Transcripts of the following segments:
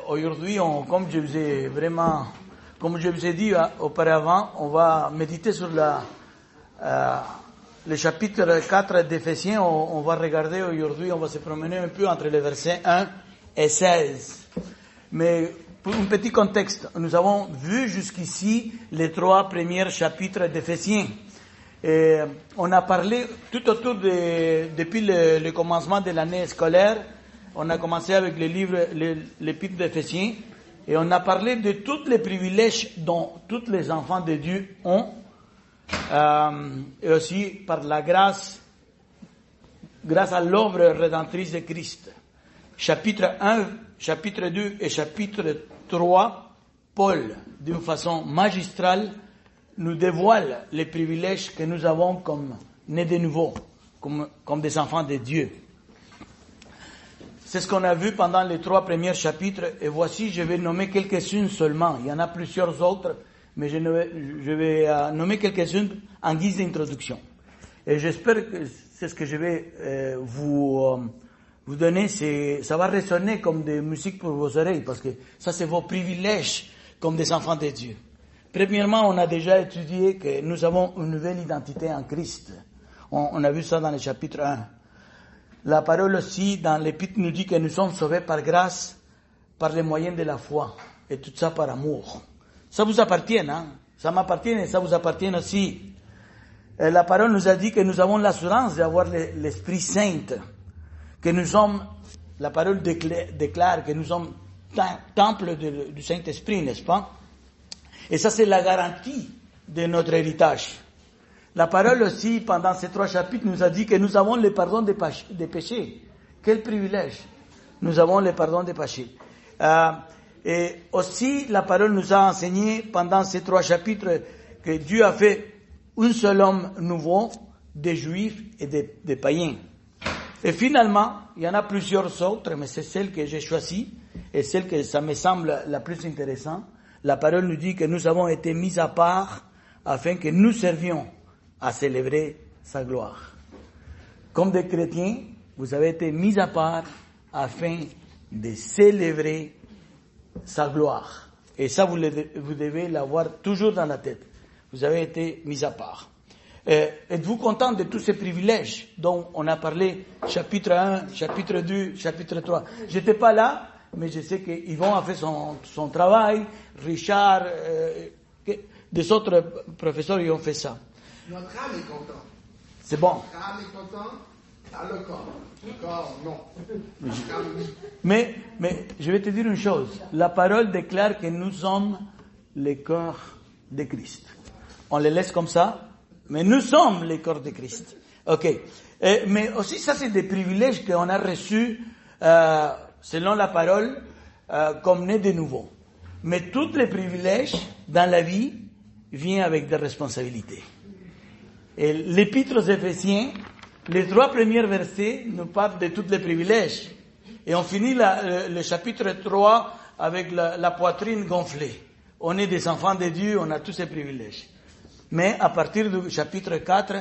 Aujourd'hui, comme je vous ai dit auparavant, on va méditer sur le chapitre 4 d'Éphésiens. On va regarder aujourd'hui, on va se promener un peu entre les versets 1 et 16. Mais pour un petit contexte, nous avons vu jusqu'ici les 3 premiers chapitres d'Éphésiens. Et on a parlé tout autour depuis le commencement de l'année scolaire. On a commencé avec l'épître d'Éphésiens et on a parlé de tous les privilèges dont tous les enfants de Dieu ont, et aussi par la grâce à l'œuvre rédemptrice de Christ. Chapitre 1, chapitre 2 et chapitre 3, Paul, d'une façon magistrale, nous dévoile les privilèges que nous avons comme nés de nouveau, comme des enfants de Dieu. C'est ce qu'on a vu pendant les 3 premiers chapitres, et voici, je vais nommer quelques-unes seulement. Il y en a plusieurs autres, mais je vais nommer quelques-unes en guise d'introduction. Et j'espère que c'est ce que je vais vous donner, ça va résonner comme des musiques pour vos oreilles, parce que ça c'est vos privilèges comme des enfants de Dieu. Premièrement, on a déjà étudié que nous avons une nouvelle identité en Christ. On a vu ça dans le chapitre 1. La parole aussi, dans l'Épître, nous dit que nous sommes sauvés par grâce, par les moyens de la foi, et tout ça par amour. Ça vous appartient, hein? Ça m'appartient et ça vous appartient aussi. Et la parole nous a dit que nous avons l'assurance d'avoir l'Esprit Saint, que nous sommes, la parole déclare que nous sommes temple du Saint-Esprit, n'est-ce pas? Et ça, c'est la garantie de notre héritage. La parole aussi, pendant ces 3 chapitres, nous a dit que nous avons le pardon des péchés. Quel privilège! Nous avons le pardon des péchés. Et aussi, la parole nous a enseigné, pendant ces 3 chapitres, que Dieu a fait un seul homme nouveau, des Juifs et des païens. Et finalement, il y en a plusieurs autres, mais c'est celle que j'ai choisie, et celle que ça me semble la plus intéressante. La parole nous dit que nous avons été mis à part afin que nous servions à célébrer sa gloire. Comme des chrétiens, vous avez été mis à part afin de célébrer sa gloire. Et ça, vous devez l'avoir toujours dans la tête. Vous avez été mis à part. Êtes-vous content de tous ces privilèges dont on a parlé, chapitre 1, chapitre 2, chapitre 3? J'étais pas là, mais je sais qu'Yvon a fait son travail, Richard, des autres professeurs ils ont fait ça. Notre âme est contente. C'est bon. Notre âme est contente, dans le corps. Le corps, non. Mais je vais te dire une chose. La parole déclare que nous sommes le corps de Christ. On les laisse comme ça, mais nous sommes le corps de Christ. Ok. Mais aussi, ça, c'est des privilèges qu'on a reçus selon la parole comme nés de nouveau. Mais tous les privilèges dans la vie viennent avec des responsabilités. Et l'Épître aux Éphésiens, les 3 premiers versets nous parlent de tous les privilèges. Et on finit le chapitre 3 avec la poitrine gonflée. On est des enfants de Dieu, on a tous ces privilèges. Mais à partir du chapitre 4,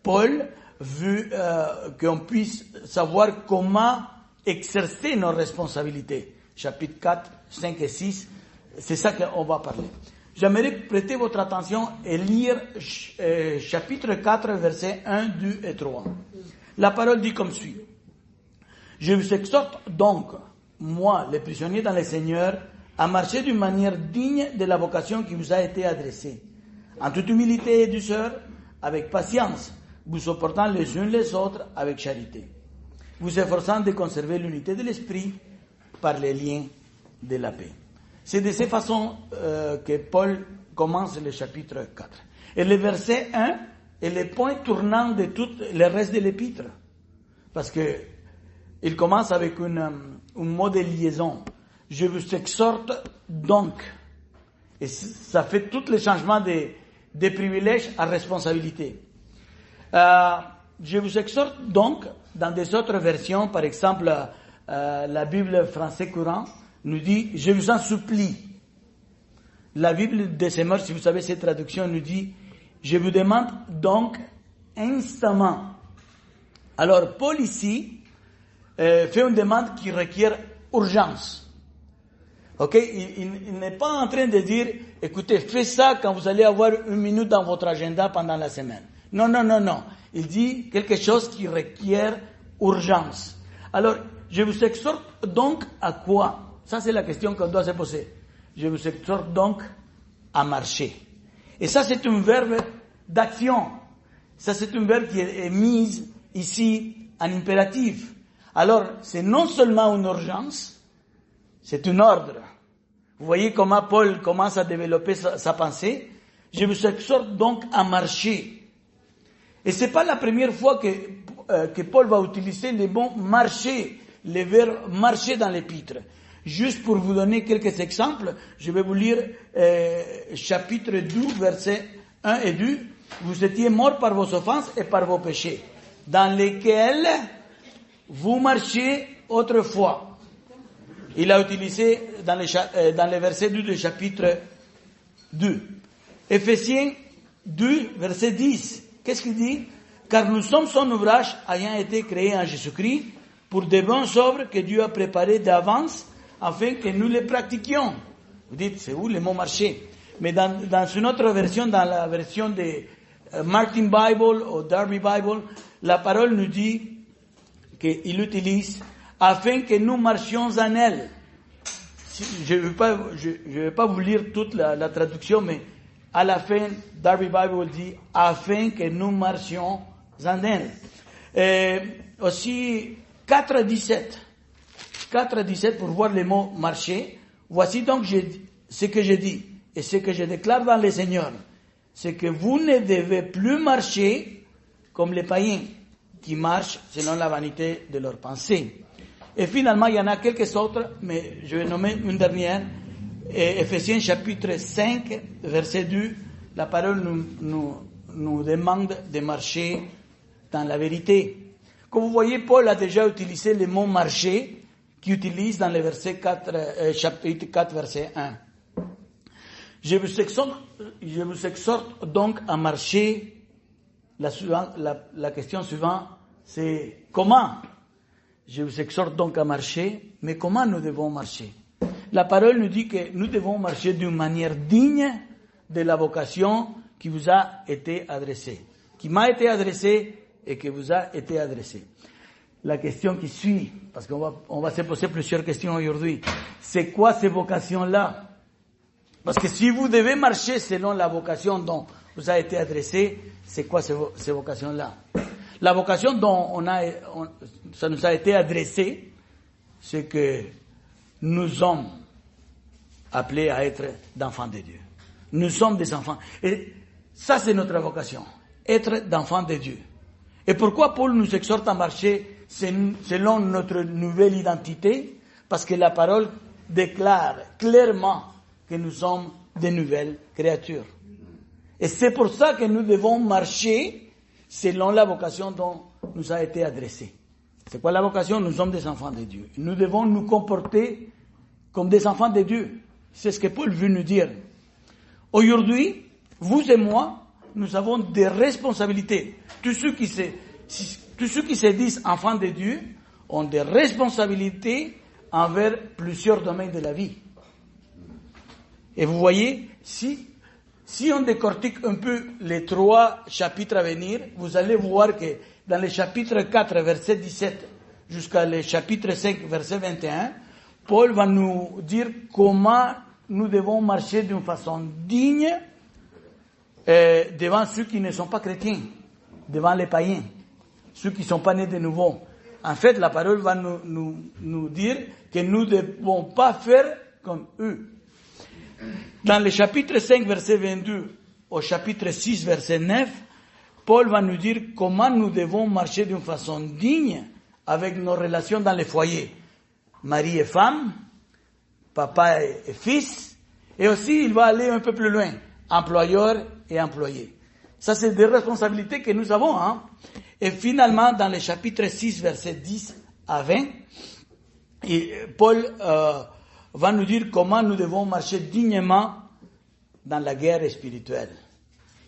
Paul veut qu'on puisse savoir comment exercer nos responsabilités. Chapitre 4, 5 et 6, c'est ça qu'on va parler. J'aimerais prêter votre attention et lire chapitre 4, versets 1, 2 et 3. La parole dit comme suit. Je vous exhorte donc, moi, les prisonniers dans le Seigneur, à marcher d'une manière digne de la vocation qui vous a été adressée, en toute humilité et douceur, avec patience, vous supportant les uns les autres avec charité, vous efforçant de conserver l'unité de l'esprit par les liens de la paix. C'est de cette façon que Paul commence le chapitre 4. Et le verset 1 est le point tournant de tout le reste de l'épître. Parce que il commence avec un mot de liaison. Je vous exhorte donc. Et ça fait tout le changement des privilèges à responsabilité. Je vous exhorte donc, dans des autres versions, par exemple la Bible français courant, nous dit « Je vous en supplie ». La Bible de Semeur, si vous savez cette traduction, nous dit « Je vous demande donc instamment ». Alors, Paul ici fait une demande qui requiert urgence. Ok, il n'est pas en train de dire, écoutez, faites ça quand vous allez avoir 1 minute dans votre agenda pendant la semaine. Non, non, non, non. Il dit quelque chose qui requiert urgence. Alors, je vous exhorte donc à quoi? Ça, c'est la question qu'on doit se poser. Je vous exhorte donc à marcher. Et ça, c'est un verbe d'action. Ça, c'est un verbe qui est mis ici en impératif. Alors, c'est non seulement une urgence, c'est un ordre. Vous voyez comment Paul commence à développer sa pensée. Je vous exhorte donc à marcher. Et c'est pas la première fois que Paul va utiliser le mot marcher, le verbe marcher dans l'épître. Juste pour vous donner quelques exemples, je vais vous lire chapitre 2, versets 1 et 2. Vous étiez morts par vos offenses et par vos péchés, dans lesquels vous marchiez autrefois. Il a utilisé dans les versets 2 du chapitre 2. Éphésiens 2, verset 10. Qu'est-ce qu'il dit? Car nous sommes son ouvrage ayant été créé en Jésus-Christ pour de bonnes œuvres que Dieu a préparées d'avance afin que nous les pratiquions. Vous dites, c'est où le mot marcher? Mais dans une autre version, dans la version de Martin Bible ou Darby Bible, la parole nous dit qu'il utilise afin que nous marchions en elle. Je ne vais pas vous lire toute la traduction, mais à la fin, Darby Bible dit afin que nous marchions en elle. Aussi, 4:17. 4:17 pour voir le mot marcher. Voici donc ce que je dis et ce que je déclare dans le Seigneur. C'est que vous ne devez plus marcher comme les païens qui marchent selon la vanité de leurs pensées. Et finalement, il y en a quelques autres, mais je vais nommer une dernière. Éphésiens chapitre 5, verset 2, la parole nous demande de marcher dans la vérité. Comme vous voyez, Paul a déjà utilisé le mot marcher, qu'il utilise dans le verset 4, chapitre 4, verset 1. Je vous exhorte donc à marcher. La question suivante, c'est comment? Je vous exhorte donc à marcher, mais comment nous devons marcher? La parole nous dit que nous devons marcher d'une manière digne de la vocation qui vous a été adressée, qui m'a été adressée et qui vous a été adressée. La question qui suit, parce qu'on va se poser plusieurs questions aujourd'hui, c'est quoi ces vocations-là? Parce que si vous devez marcher selon la vocation dont vous a été adressé, c'est quoi ces vocations-là? La vocation dont ça nous a été adressé, c'est que nous sommes appelés à être d'enfants de Dieu. Nous sommes des enfants. Et ça, c'est notre vocation, être d'enfants de Dieu. Et pourquoi Paul nous exhorte à marcher selon notre nouvelle identité? Parce que la parole déclare clairement que nous sommes de nouvelles créatures. Et c'est pour ça que nous devons marcher selon la vocation dont nous a été adressé. C'est quoi la vocation? Nous sommes des enfants de Dieu. Nous devons nous comporter comme des enfants de Dieu. C'est ce que Paul veut nous dire. Aujourd'hui, vous et moi, nous avons des responsabilités. Tous ceux qui se disent enfants de Dieu ont des responsabilités envers plusieurs domaines de la vie. Et vous voyez, si on décortique un peu les 3 chapitres à venir, vous allez voir que dans le chapitre 4, verset 17, jusqu'à le chapitre 5, verset 21, Paul va nous dire comment nous devons marcher d'une façon digne devant ceux qui ne sont pas chrétiens, devant les païens, ceux qui ne sont pas nés de nouveau. En fait, la parole va nous dire que nous ne devons pas faire comme eux. Dans le chapitre 5, verset 22, au chapitre 6, verset 9, Paul va nous dire comment nous devons marcher d'une façon digne avec nos relations dans les foyers. Mari et femme, papa et fils, et aussi il va aller un peu plus loin, employeur et employé. Ça, c'est des responsabilités que nous avons. Et finalement, dans le chapitre 6, verset 10 à 20, Paul va nous dire comment nous devons marcher dignement dans la guerre spirituelle.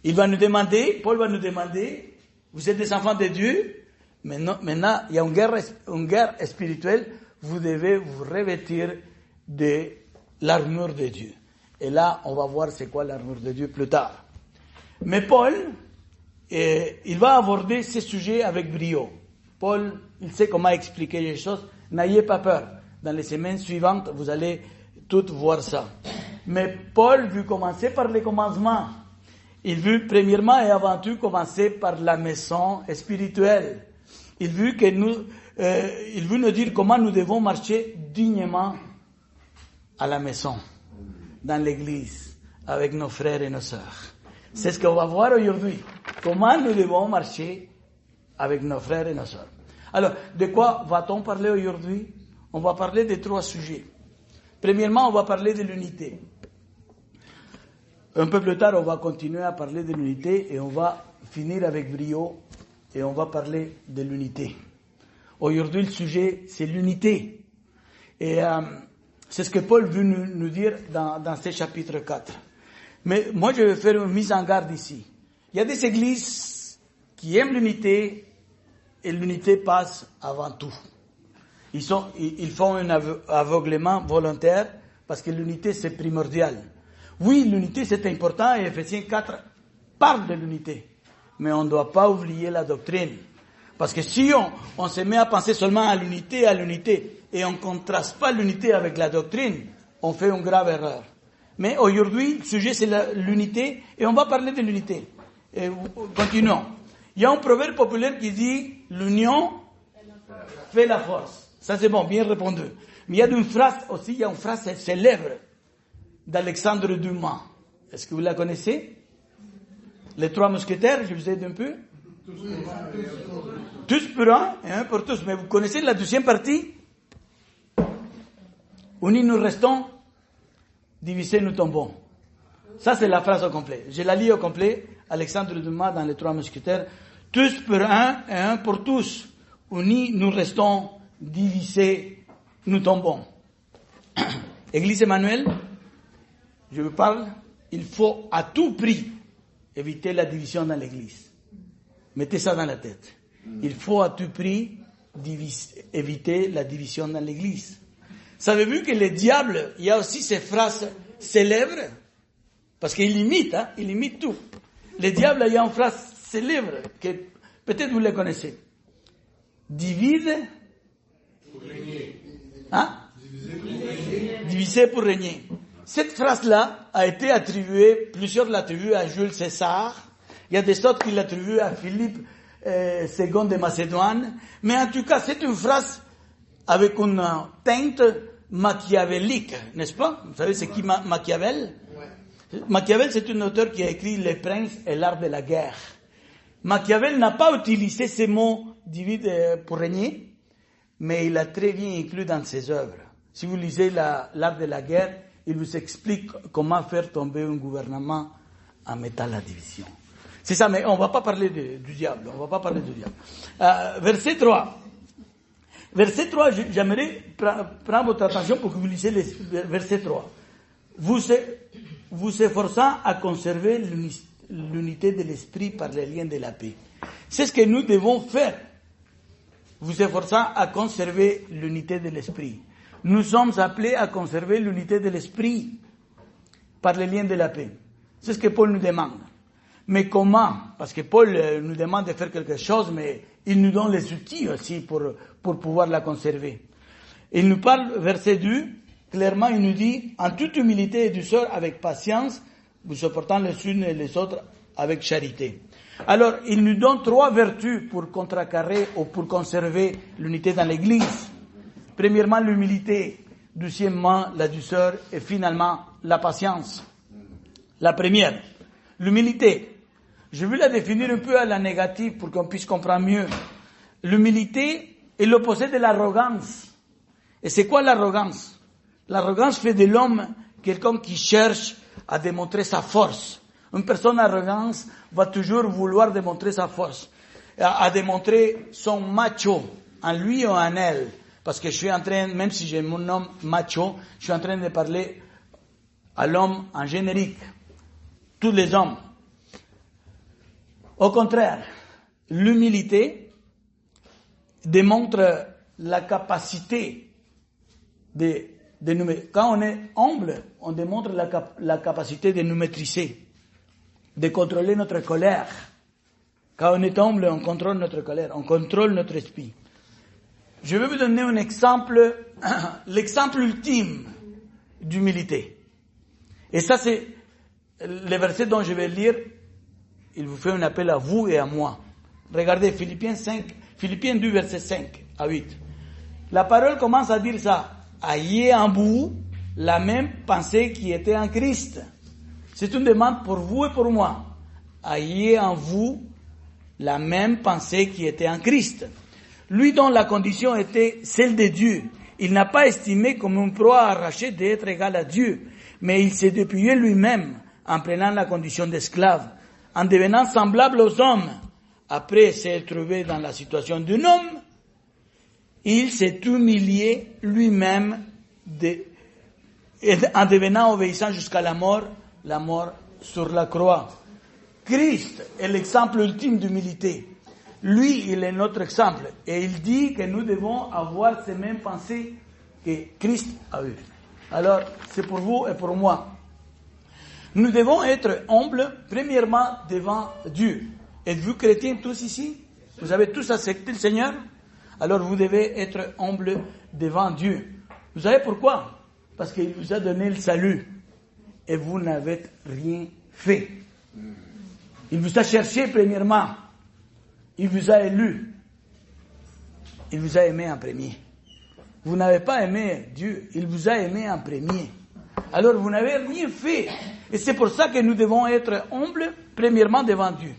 Paul va nous demander, vous êtes des enfants de Dieu, maintenant il y a une guerre spirituelle, vous devez vous revêtir de l'armure de Dieu. Et là, on va voir c'est quoi l'armure de Dieu plus tard. Mais Paul, il va aborder ces sujets avec brio. Paul, il sait comment expliquer les choses. N'ayez pas peur. Dans les semaines suivantes, vous allez tout voir ça. Mais Paul veut commencer par les commencements. Il veut premièrement et avant tout commencer par la maison spirituelle. Il veut nous dire comment nous devons marcher dignement à la maison, dans l'église, avec nos frères et nos sœurs. C'est ce qu'on va voir aujourd'hui. Comment nous devons marcher avec nos frères et nos sœurs. Alors, de quoi va-t-on parler aujourd'hui? On va parler de 3 sujets. Premièrement, on va parler de l'unité. Un peu plus tard, on va continuer à parler de l'unité et on va finir avec brio et on va parler de l'unité. Aujourd'hui, le sujet, c'est l'unité. Et c'est ce que Paul veut nous dire dans ce chapitre 4. Mais moi, je vais faire une mise en garde ici. Il y a des églises qui aiment l'unité et l'unité passe avant tout. Ils font un aveuglement volontaire parce que l'unité, c'est primordial. Oui, l'unité, c'est important et Ephésiens 4 parle de l'unité. Mais on ne doit pas oublier la doctrine. Parce que si on se met à penser seulement à l'unité, et on ne contraste pas l'unité avec la doctrine, on fait une grave erreur. Mais aujourd'hui, le sujet c'est l'unité, et on va parler de l'unité. Et continuons. Il y a un proverbe populaire qui dit, l'union fait la force. Ça c'est bon, bien répondu. Mais il y a une phrase aussi, il y a une phrase célèbre d'Alexandre Dumas. Est-ce que vous la connaissez? Les 3 mousquetaires, je vous aide un peu. Tous pour un et un pour tous. Mais vous connaissez la deuxième partie? Unis nous restons, divisés nous tombons. Ça c'est la phrase au complet. Je la lis au complet. Alexandre Dumas dans les 3 mousquetaires. Tous pour un et un pour tous. Unis nous restons, divisés nous tombons. Église Emmanuel, je vous parle, il faut à tout prix éviter la division dans l'église. Mettez ça dans la tête. Il faut à tout prix éviter la division dans l'église. Savez-vous que le diable, il y a aussi ces phrases célèbres, parce qu'il imite tout. Le diable, il y a une phrase célèbre, que peut-être vous la connaissez. Divide pour régner. Hein? Diviser pour régner. Cette phrase-là a été attribuée, plusieurs l'attribuent à Jules César, il y a des autres qui l'attribuent à Philippe II de Macédoine, mais en tout cas, c'est une phrase avec une teinte machiavélique, n'est-ce pas? Vous savez, c'est qui Machiavel? Machiavel, c'est un auteur qui a écrit Les Princes et l'art de la guerre. Machiavel n'a pas utilisé ces mots divide pour régner, mais il l'a très bien inclus dans ses œuvres. Si vous lisez l'art de la guerre, il vous explique comment faire tomber un gouvernement en mettant la division. C'est ça, mais on ne va pas parler du diable. On va pas parler du diable. Verset 3. Verset 3, j'aimerais prendre votre attention pour que vous lisiez verset 3. Vous efforçant à conserver l'unité de l'esprit par les liens de la paix. C'est ce que nous devons faire. Vous efforçant à conserver l'unité de l'esprit. Nous sommes appelés à conserver l'unité de l'esprit par les liens de la paix. C'est ce que Paul nous demande. Mais comment? Parce que Paul nous demande de faire quelque chose, mais il nous donne les outils aussi pour pouvoir la conserver. Il nous parle, verset 2, clairement il nous dit, en toute humilité et douceur, avec patience, vous supportant les unes et les autres avec charité. Alors, il nous donne 3 vertus pour contrecarrer ou pour conserver l'unité dans l'Église. Premièrement, l'humilité. Deuxièmement, la douceur. Et finalement, la patience. La première, l'humilité. Je vais la définir un peu à la négative pour qu'on puisse comprendre mieux. L'humilité est l'opposé de l'arrogance. Et c'est quoi l'arrogance? L'arrogance fait de l'homme quelqu'un qui cherche à démontrer sa force. Une personne arrogante va toujours vouloir démontrer sa force, à démontrer son macho en lui ou en elle. Parce que je suis en train, même si j'ai mon nom macho, je suis en train de parler à l'homme en générique. Tous les hommes. Au contraire, l'humilité démontre la capacité de Quand on est humble, on démontre la capacité de nous maîtriser, de contrôler notre colère. Quand on est humble, on contrôle notre colère, on contrôle notre esprit. Je vais vous donner un exemple, l'exemple ultime d'humilité. Et ça, c'est le verset dont je vais lire. Il vous fait un appel à vous et à moi. Regardez, Philippiens 2, verset 5 à 8. La parole commence à dire ça. Ayez en vous la même pensée qui était en Christ. C'est une demande pour vous et pour moi. Ayez en vous la même pensée qui était en Christ. Lui dont la condition était celle de Dieu. Il n'a pas estimé comme une proie arrachée d'être égal à Dieu, mais il s'est dépouillé lui-même en prenant la condition d'esclave, en devenant semblable aux hommes. Après s'être trouvé dans la situation d'un homme, il s'est humilié lui-même en devenant obéissant jusqu'à la mort sur la croix. Christ est l'exemple ultime d'humilité. Lui, il est notre exemple. Et il dit que nous devons avoir ces mêmes pensées que Christ a eues. Alors, c'est pour vous et pour moi. Nous devons être humbles, premièrement, devant Dieu. Êtes-vous chrétiens tous ici? Vous avez tous accepté le Seigneur? Alors vous devez être humbles devant Dieu. Vous savez pourquoi? Parce qu'il vous a donné le salut. Et vous n'avez rien fait. Il vous a cherché premièrement. Il vous a élu. Il vous a aimé en premier. Vous n'avez pas aimé Dieu. Il vous a aimé en premier. Alors vous n'avez rien fait. Et c'est pour ça que nous devons être humbles, premièrement devant Dieu.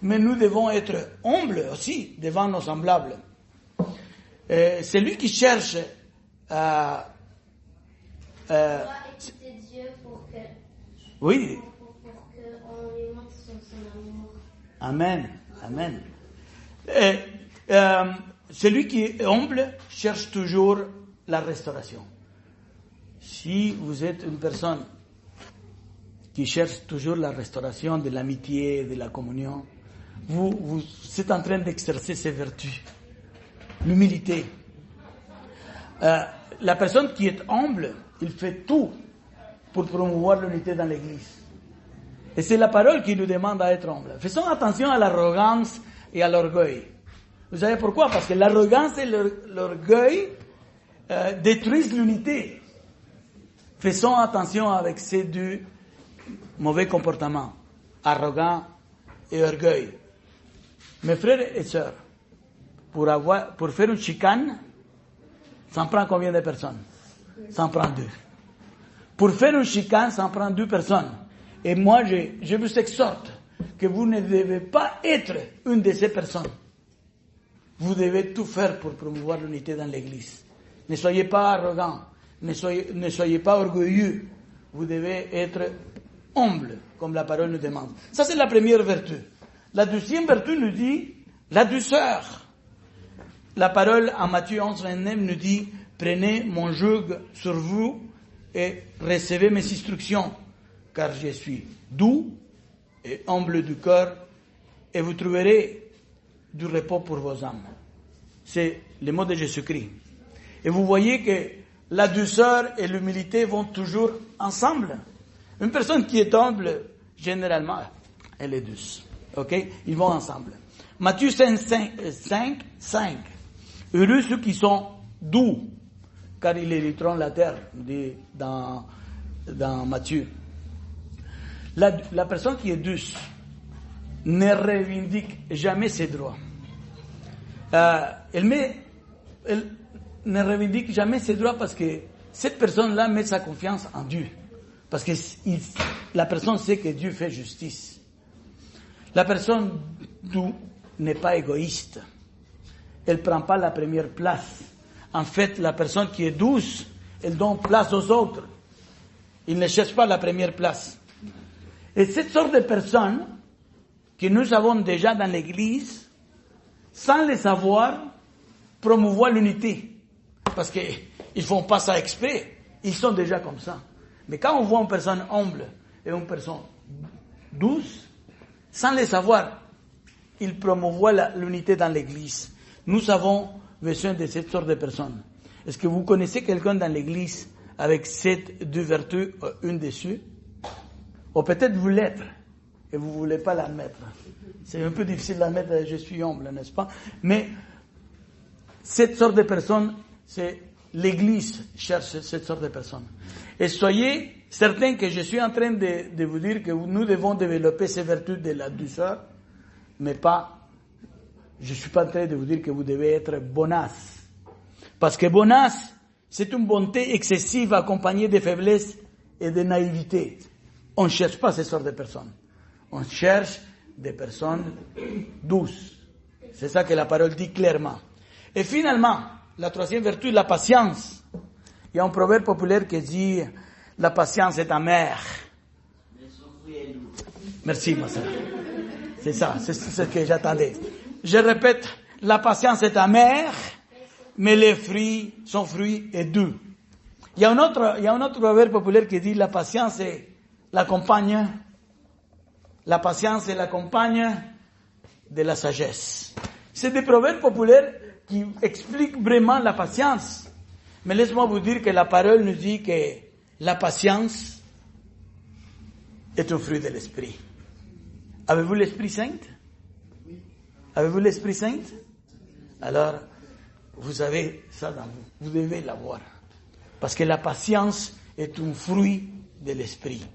Mais nous devons être humbles aussi devant nos semblables. Celui qui cherche à... écouter Dieu pour que... Oui. Pour qu'on lui montre son amour. Amen. Amen. Celui qui est humble cherche toujours la restauration. Si vous êtes une personne qui cherche toujours la restauration de l'amitié, de la communion, vous êtes en train d'exercer ces vertus. L'humilité. La personne qui est humble, il fait tout pour promouvoir l'unité dans l'Église. Et c'est la parole qui nous demande à être humble. Faisons attention à l'arrogance et à l'orgueil. Vous savez pourquoi? Parce que l'arrogance et l'orgueil détruisent l'unité. Faisons attention avec ces deux mauvais comportements, arrogant et orgueil. Mes frères et sœurs, pour faire une chicane, ça en prend combien de personnes? Ça en prend 2. Pour faire une chicane, ça en prend 2 personnes. Et moi, je vous exhorte que vous ne devez pas être une de ces personnes. Vous devez tout faire pour promouvoir l'unité dans l'Église. Ne soyez pas arrogants, ne soyez pas orgueilleux. Vous devez être humble, comme la parole nous demande. Ça, c'est la première vertu. La deuxième vertu nous dit la douceur. La parole en Matthieu 11, 29 nous dit « Prenez mon joug sur vous et recevez mes instructions, car je suis doux et humble du cœur, et vous trouverez du repos pour vos âmes. » C'est le mot de Jésus-Christ. Et vous voyez que la douceur et l'humilité vont toujours ensemble. Une personne qui est humble, généralement, elle est douce. Ok? Ils vont ensemble. Matthieu 5. Heureux ceux qui sont doux, car ils hériteront la terre, dit dans Matthieu. La personne qui est douce ne revendique jamais ses droits. Elle ne revendique jamais ses droits parce que cette personne-là met sa confiance en Dieu. Parce que la personne sait que Dieu fait justice. La personne douce n'est pas égoïste. Elle ne prend pas la première place. En fait, la personne qui est douce, elle donne place aux autres. Il ne cherche pas la première place. Et cette sorte de personnes que nous avons déjà dans l'Église, sans le savoir, promouvoient l'unité. Parce qu'ils ne font pas ça exprès. Ils sont déjà comme ça. Mais quand on voit une personne humble et une personne douce, sans le savoir, ils promouvoient l'unité dans l'Église. Nous avons besoin de cette sorte de personnes. Est-ce que vous connaissez quelqu'un dans l'Église avec ces deux vertus, une dessus. Ou peut-être vous l'êtes, et vous ne voulez pas la mettre. C'est un peu difficile de la mettre, je suis humble, n'est-ce pas? Mais cette sorte de personnes, c'est l'Église cherche cette sorte de personnes. Et soyez certains que je suis en train de vous dire que nous devons développer ces vertus de la douceur, mais pas, je suis pas en train de vous dire que vous devez être bonasse. Parce que bonasse, c'est une bonté excessive accompagnée de faiblesse et de naïveté. On ne cherche pas ces sortes de personnes. On cherche des personnes douces. C'est ça que la parole dit clairement. Et finalement, la troisième vertu, la patience. Il y a un proverbe populaire qui dit « La patience est amère ». Merci, ma sœur. C'est ça, c'est ce que j'attendais. Je répète, la patience est amère, mais son fruit est doux. Il y a un autre proverbe populaire qui dit « La patience est la compagne de la sagesse ». C'est des proverbes populaires qui expliquent vraiment la patience. Mais laisse-moi vous dire que la parole nous dit que la patience est un fruit de l'esprit. Avez-vous l'Esprit Saint? Avez-vous l'Esprit Saint? Alors, vous avez ça dans vous. Vous devez l'avoir. Parce que la patience est un fruit de l'esprit.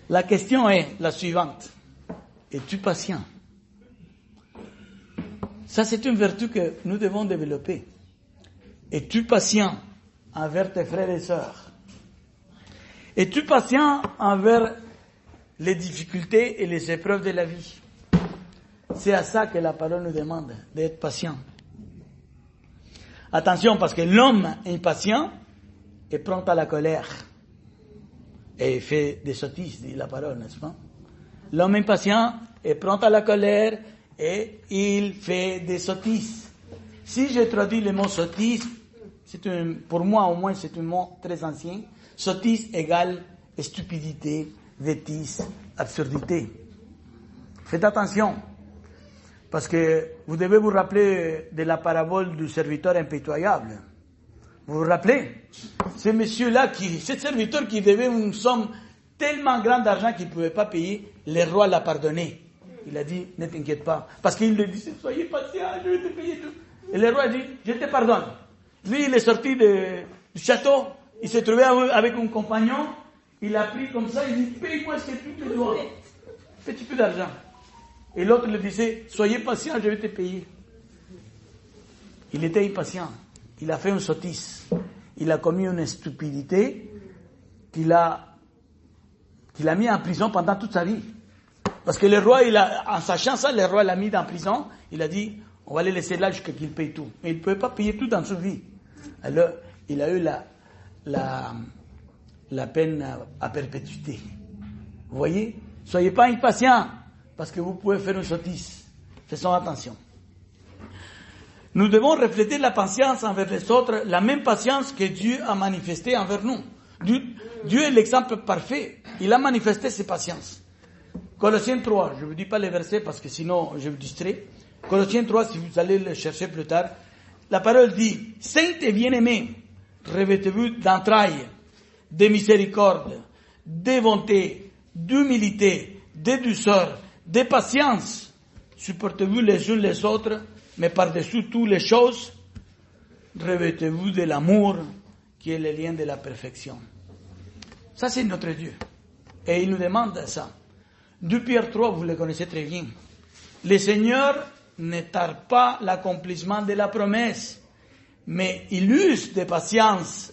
La question est la suivante. Es-tu patient? Ça, c'est une vertu que nous devons développer. Es-tu patient envers tes frères et sœurs? Es-tu patient envers les difficultés et les épreuves de la vie? C'est à ça que la parole nous demande, d'être patient. Attention, parce que l'homme impatient est prompt à la colère. Et fait des sottises, dit la parole, n'est-ce pas? L'homme impatient est prompt à la colère et il fait des sottises. Si je traduis le mot sottise, pour moi au moins c'est un mot très ancien. Sottise égale stupidité, bêtise, absurdité. Faites attention, parce que vous devez vous rappeler de la parabole du serviteur impitoyable. Vous vous rappelez? Ce monsieur-là, ce serviteur qui devait une somme tellement grande d'argent qu'il ne pouvait pas payer, le roi l'a pardonné. Il a dit, ne t'inquiète pas. Parce qu'il lui disait, soyez patient, je vais te payer tout. Et le roi a dit, je te pardonne. Lui, il est sorti du château, il s'est trouvé avec un compagnon, il a pris comme ça, il dit, paye-moi ce que tu te dois. Petit peu d'argent. Et l'autre lui disait, soyez patient, je vais te payer. Il était impatient. Il a fait une sottise. Il a commis une stupidité qu'il a mis en prison pendant toute sa vie. Parce que le roi, en sachant ça, le roi l'a mis en prison. Il a dit, on va le laisser là jusqu'à qu'il paye tout. Mais il ne pouvait pas payer tout dans sa vie. Alors, il a eu la peine à perpétuité. Vous voyez? Soyez pas impatients, parce que vous pouvez faire une sottise. Faisons attention. Nous devons refléter la patience envers les autres, la même patience que Dieu a manifestée envers nous. Dieu est l'exemple parfait. Il a manifesté ses patiences. Colossiens 3, je ne vous dis pas les versets parce que sinon je vous distrais. Colossiens 3, si vous allez le chercher plus tard, la parole dit, « Saints et bien-aimés, revêtez-vous d'entrailles, de miséricorde, de bonté, d'humilité, de douceur, de patience. Supportez-vous les uns les autres, mais par-dessus toutes les choses, revêtez-vous de l'amour qui est le lien de la perfection. » Ça, c'est notre Dieu. Et il nous demande ça. 2 Pierre 3, vous le connaissez très bien. Le Seigneur ne tarde pas l'accomplissement de la promesse, mais il use de patience,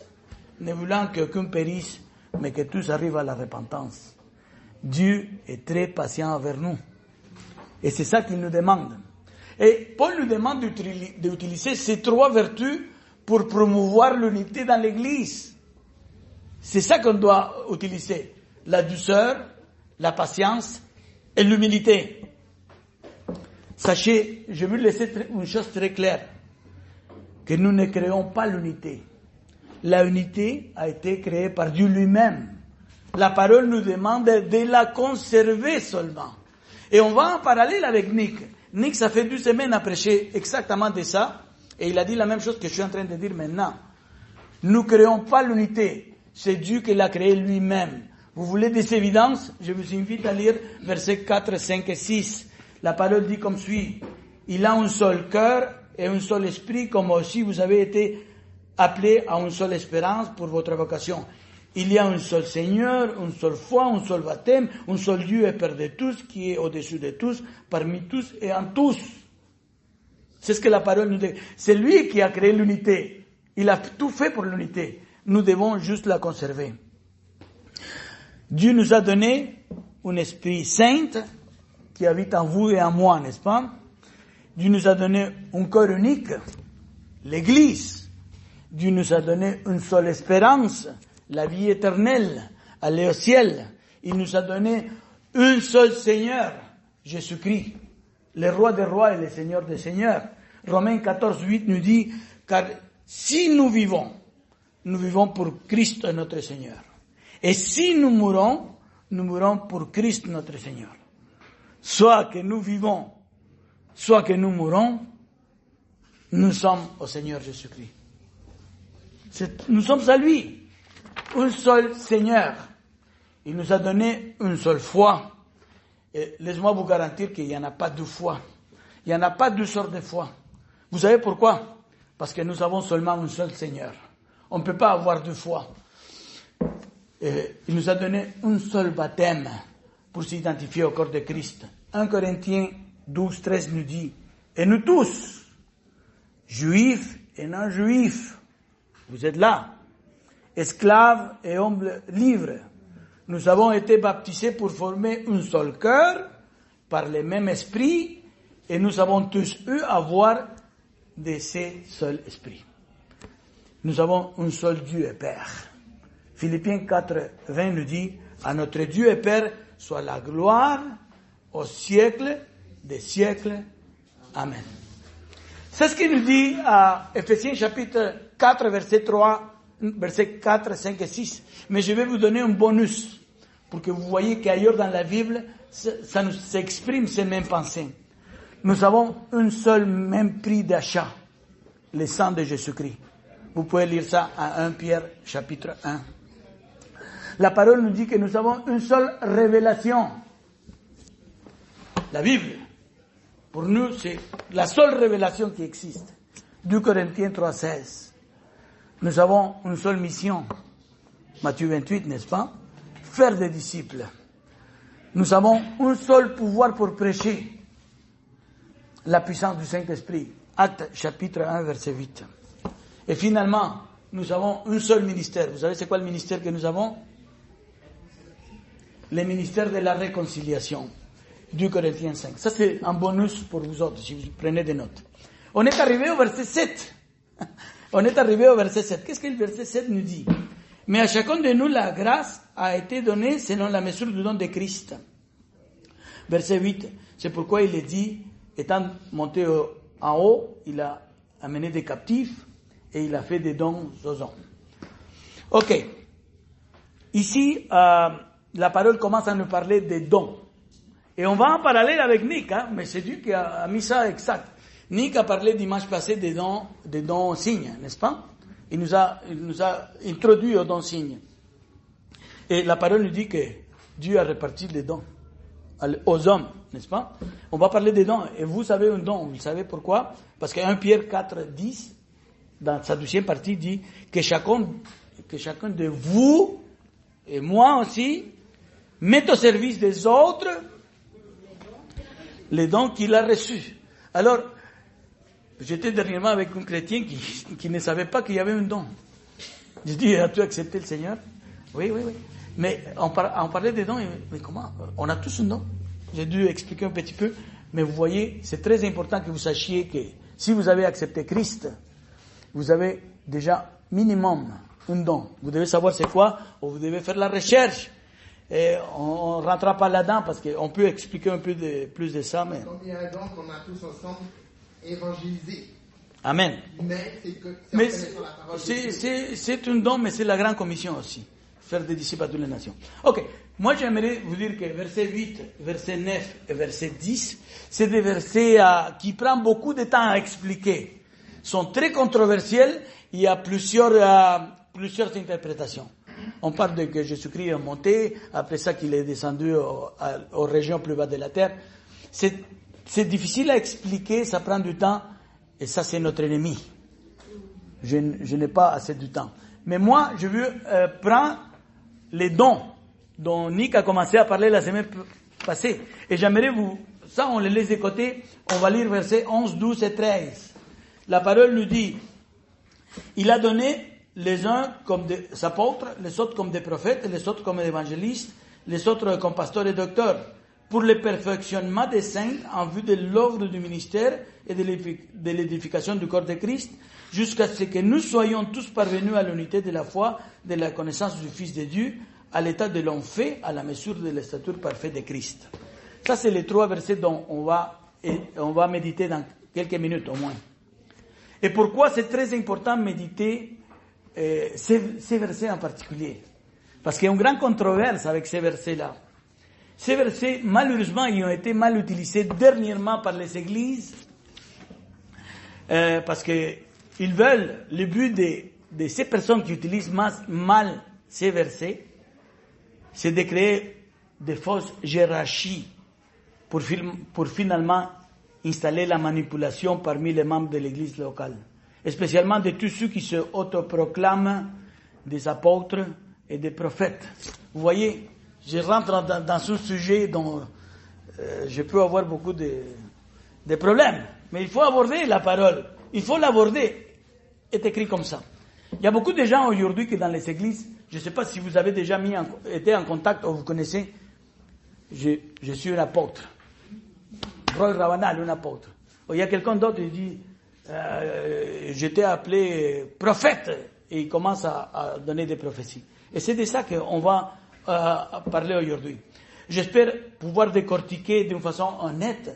ne voulant qu'aucun périsse, mais que tous arrivent à la repentance. Dieu est très patient envers nous. Et c'est ça qu'il nous demande. Et Paul nous demande d'utiliser ces 3 vertus pour promouvoir l'unité dans l'Église. C'est ça qu'on doit utiliser. La douceur, la patience et l'humilité. Sachez, je veux laisser une chose très claire, que nous ne créons pas l'unité. La unité a été créée par Dieu lui-même. La parole nous demande de la conserver seulement. Et on va en parallèle avec Nick. Nick, ça fait 2 semaines à prêcher exactement de ça, et il a dit la même chose que je suis en train de dire maintenant. Nous ne créons pas l'unité. C'est Dieu qui l'a créée lui-même. Vous voulez des évidences? Je vous invite à lire versets 4, 5 et 6. La parole dit comme suit. Il a un seul cœur et un seul esprit, comme aussi vous avez été appelés à une seule espérance pour votre vocation. Il y a un seul Seigneur, une seule foi, un seul baptême, un seul Dieu et Père de tous, qui est au-dessus de tous, parmi tous et en tous. C'est ce que la parole nous dit. C'est lui qui a créé l'unité. Il a tout fait pour l'unité. Nous devons juste la conserver. Dieu nous a donné un esprit saint qui habite en vous et en moi, n'est-ce pas? Dieu nous a donné un corps unique, l'Église. Dieu nous a donné une seule espérance, la vie éternelle, aller au ciel. Il nous a donné un seul Seigneur, Jésus-Christ, le roi des rois et le Seigneur des seigneurs. Romains 14, 8 nous dit, car si nous vivons pour Christ notre Seigneur. Et si nous mourons pour Christ notre Seigneur. Soit que nous vivons, soit que nous mourons, nous sommes au Seigneur Jésus-Christ. Nous sommes à lui. Un seul Seigneur. Il nous a donné une seule foi. Et laisse-moi vous garantir qu'il n'y en a pas deux foi. Il n'y en a pas deux sortes de foi. Vous savez pourquoi? Parce que nous avons seulement un seul Seigneur. On ne peut pas avoir deux foi. Il nous a donné un seul baptême pour s'identifier au corps de Christ. 1 Corinthiens 12, 13 nous dit, et nous tous, juifs et non-juifs, vous êtes là, esclaves et hommes libres, nous avons été baptisés pour former un seul cœur, par le même esprit, et nous avons tous eu à voir de ce seul esprit. Nous avons un seul Dieu et Père. Philippiens 4, 20 nous dit, à notre Dieu et Père soit la gloire au siècle des siècles. Amen. C'est ce qu'il nous dit à Éphésiens chapitre 4, verset 4, 5 et 6. Mais je vais vous donner un bonus pour que vous voyez qu'ailleurs dans la Bible, ça nous s'exprime ces mêmes pensées. Nous avons un seul même prix d'achat, le sang de Jésus-Christ. Vous pouvez lire ça à 1 Pierre chapitre 1. La parole nous dit que nous avons une seule révélation. La Bible. Pour nous, c'est la seule révélation qui existe. 2 Corinthiens 3, 16. Nous avons une seule mission. Matthieu 28, n'est-ce pas? Faire des disciples. Nous avons un seul pouvoir pour prêcher. La puissance du Saint-Esprit. Actes chapitre 1, verset 8. Et finalement, nous avons un seul ministère. Vous savez c'est quoi le ministère que nous avons? Le ministère de la réconciliation. 2 Corinthiens 5. Ça c'est un bonus pour vous autres, si vous prenez des notes. On est arrivé au verset 7. On est arrivé au verset 7. Qu'est-ce que le verset 7 nous dit? Mais à chacun de nous, la grâce a été donnée selon la mesure du don de Christ. Verset 8. C'est pourquoi il est dit, étant monté en haut, il a amené des captifs et il a fait des dons aux hommes. Ok. Ici, la parole commence à nous parler des dons. Et on va en parallèle avec Nick, mais c'est Dieu qui a mis ça exact. Nick a parlé dimanche passé des dons signes, n'est-ce pas? Il nous a introduit aux dons signes. Et la parole nous dit que Dieu a réparti les dons aux hommes, n'est-ce pas? On va parler des dons. Et vous savez un don, vous savez pourquoi? Parce que 1 Pierre 4, 10, dans sa deuxième partie, dit que chacun de vous, et moi aussi, mette au service des autres les dons qu'il a reçus. Alors, j'étais dernièrement avec un chrétien qui ne savait pas qu'il y avait un don. J'ai dit, as-tu accepté le Seigneur? Oui. Mais on parlait des dons, mais comment? On a tous un don. J'ai dû expliquer un petit peu, mais vous voyez, c'est très important que vous sachiez que si vous avez accepté Christ, vous avez déjà minimum un don. Vous devez savoir c'est quoi, ou vous devez faire la recherche. Et on ne rentrera pas là-dedans parce qu'on peut expliquer un peu plus de ça. Mais... Donc il y a un don qu'on a tous ensemble évangélisé. Amen. Mais c'est un don, mais c'est la grande commission aussi. Faire des disciples à toutes les nations. Ok. Moi, j'aimerais vous dire que verset 8, verset 9 et verset 10, c'est des versets qui prennent beaucoup de temps à expliquer. sont très controversiels. Il y a plusieurs interprétations. On parle de que Jésus-Christ est monté, après ça qu'il est descendu aux régions plus bas de la terre. C'est difficile à expliquer, ça prend du temps, et ça c'est notre ennemi. Je n'ai pas assez de temps. Mais moi, je veux prendre les dons dont Nick a commencé à parler la semaine passée. Et j'aimerais ça on les laisse de côté, on va lire versets 11, 12 et 13. La parole nous dit, il a donné les uns comme des apôtres, les autres comme des prophètes, les autres comme des évangélistes, les autres comme pasteurs et docteurs, pour le perfectionnement des saints en vue de l'œuvre du ministère et de l'édification du corps de Christ, jusqu'à ce que nous soyons tous parvenus à l'unité de la foi, de la connaissance du Fils de Dieu, à l'état de l'homme fait, à la mesure de la stature parfaite de Christ. Ça, c'est les 3 versets dont on va méditer dans quelques minutes au moins. Et pourquoi c'est très important de méditer ces versets en particulier? Parce qu'il y a une grande controverse avec ces versets-là. Ces versets, malheureusement, ils ont été mal utilisés dernièrement par les églises, parce que ils veulent, le but de ces personnes qui utilisent mal ces versets, c'est de créer des fausses hiérarchies pour finalement installer la manipulation parmi les membres de l'église locale, spécialement de tous ceux qui se autoproclament des apôtres et des prophètes. Vous voyez, je rentre dans ce sujet dont je peux avoir beaucoup de problèmes, mais il faut aborder la parole, il faut l'aborder. Est écrit comme ça. Il y a beaucoup de gens aujourd'hui qui dans les églises, je ne sais pas si vous avez déjà été en contact ou vous connaissez, je suis un apôtre. Roy Rabanal, un apôtre. Ou il y a quelqu'un d'autre qui dit, j'étais appelé prophète, et il commence à donner des prophéties. Et c'est de ça qu'on va parler aujourd'hui. J'espère pouvoir décortiquer d'une façon honnête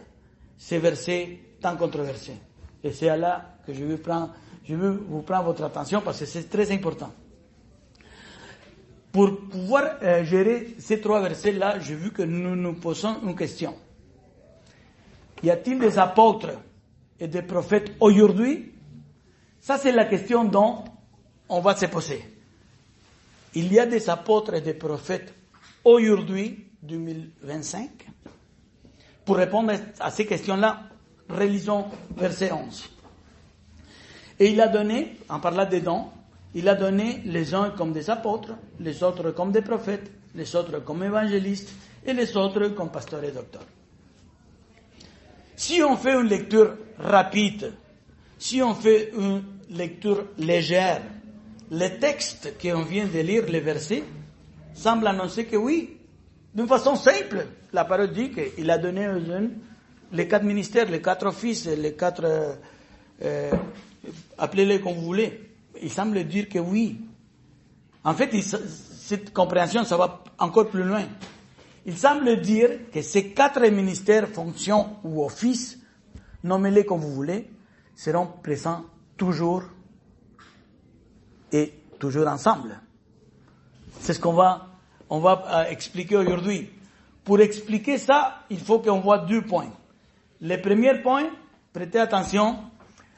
ces versets tant controversés. Et c'est à là que je veux vous prendre votre attention parce que c'est très important. Pour pouvoir gérer ces 3 versets-là, j'ai vu que nous nous posons une question. Y a-t-il des apôtres et des prophètes aujourd'hui? Ça, c'est la question dont on va se poser. Il y a des apôtres et des prophètes aujourd'hui, 2025? Pour répondre à ces questions-là, relisons verset 11. Et il a donné, en parlant des dons, il a donné les uns comme des apôtres, les autres comme des prophètes, les autres comme évangélistes et les autres comme pasteurs et docteurs. Si on fait une lecture rapide, si on fait une lecture légère, le texte qu'on vient de lire, les versets, semble annoncer que oui, d'une façon simple, la parole dit qu'il a donné aux jeunes les 4 ministères, les 4 offices, les 4... appelez-les comme vous voulez. Il semble dire que oui. En fait, cette compréhension, ça va encore plus loin. Il semble dire que ces 4 ministères, fonctions ou offices, nommez-les comme vous voulez, seront présents toujours et toujours ensemble. C'est ce qu'on va expliquer aujourd'hui. Pour expliquer ça, il faut qu'on voit 2 points. Le premier point, prêtez attention,